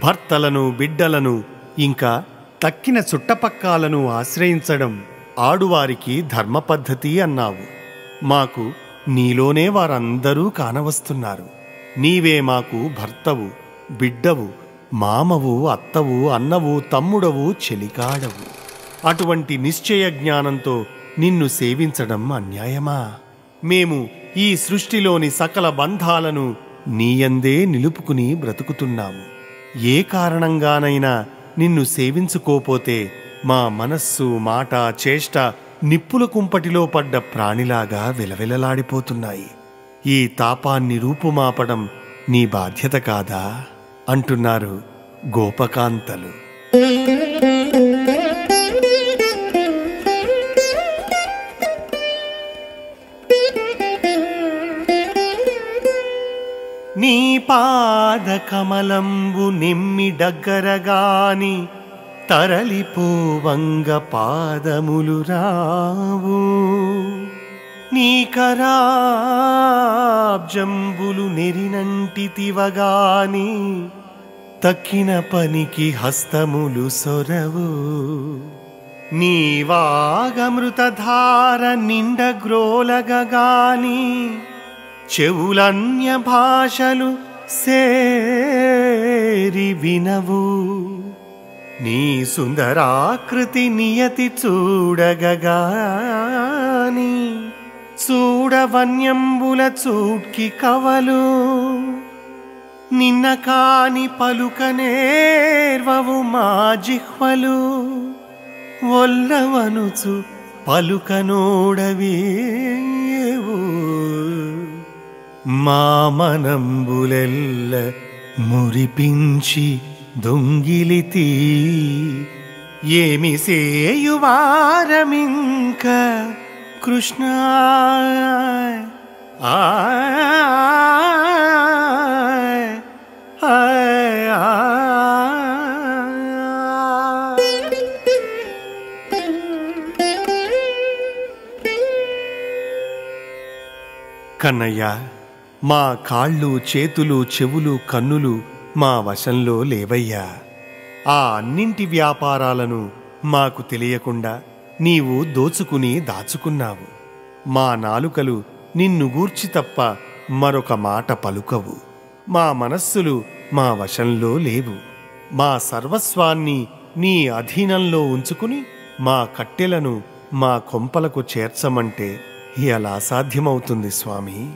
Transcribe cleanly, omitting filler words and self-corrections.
భర్తలను, బిడ్డలను, ఇంకా తక్కిన చుట్టపక్కాలను ఆశ్రయించడం ఆడువారికి ధర్మపద్ధతి అన్నావు. మాకు నీలోనే వారందరూ కానవస్తున్నారు. నీవే మాకు భర్తవు, బిడ్డవు, మామవు, అత్తవు, అన్నవు, తమ్ముడవు, చెలికాడవు. అటువంటి నిశ్చయ జ్ఞానంతో నిన్ను సేవించడం అన్యాయమా? మేము ఈ సృష్టిలోని సకల బంధాలను నీయందే నిలుపుకుని బ్రతుకుతున్నాము. ఏ కారణంగానైనా నిన్ను సేవించుకోపోతే మా మనస్సు, మాట, చేష్ట నిప్పుల కుంపటిలో పడ్డ ప్రాణిలాగా విలవిలలాడిపోతున్నాయి. ఈ తాపాన్ని రూపుమాపడం నీ బాధ్యత కాదా అంటున్నారు గోపకాంతలు. నీ పాద కమలంబు నిమ్మి దగ్గరగాని తరలిపోవంగ పాదములు రావు. నీ కరాబ్జంబులు నెరినంటితివగాని తక్కిన పనికి హస్తములు సొరవు. నీ వాగమృతధార నిండగ్రోలగగాని చెవులన్య భాషలు సేరి వినవు. నీ సుందరాకృతి నియతి చూడగగాని చూడవన్యంబుల చూడ్కి కవలు. నిన్న కాని పలుకనేర్వవు మా జిహ్వలు. ఒల్లవనుచు పలుకనోడవేవు. మా మనంబులెల్ల మురిపించి దొంగిలితి. ఏమి సేయువారమింక కృష్ణ. కన్నయ్య, మా కాళ్ళు, చేతులు, చెవులు, కన్నులు మా వశంలో లేవయ్యా. ఆ అన్నింటి వ్యాపారాలను మాకు తెలియకుండా నీవు దోచుకుని దాచుకున్నావు. మా నాలుకలు నిన్ను గూర్చి తప్ప మరొక మాట పలుకవు. మా మనస్సులు మా వశంలో లేవు. మా సర్వస్వాన్ని నీ అధీనంలో ఉంచుకుని మా కట్టెలను మా కొంపలకు చేర్చమంటే ఎలా సాధ్యమవుతుంది స్వామి?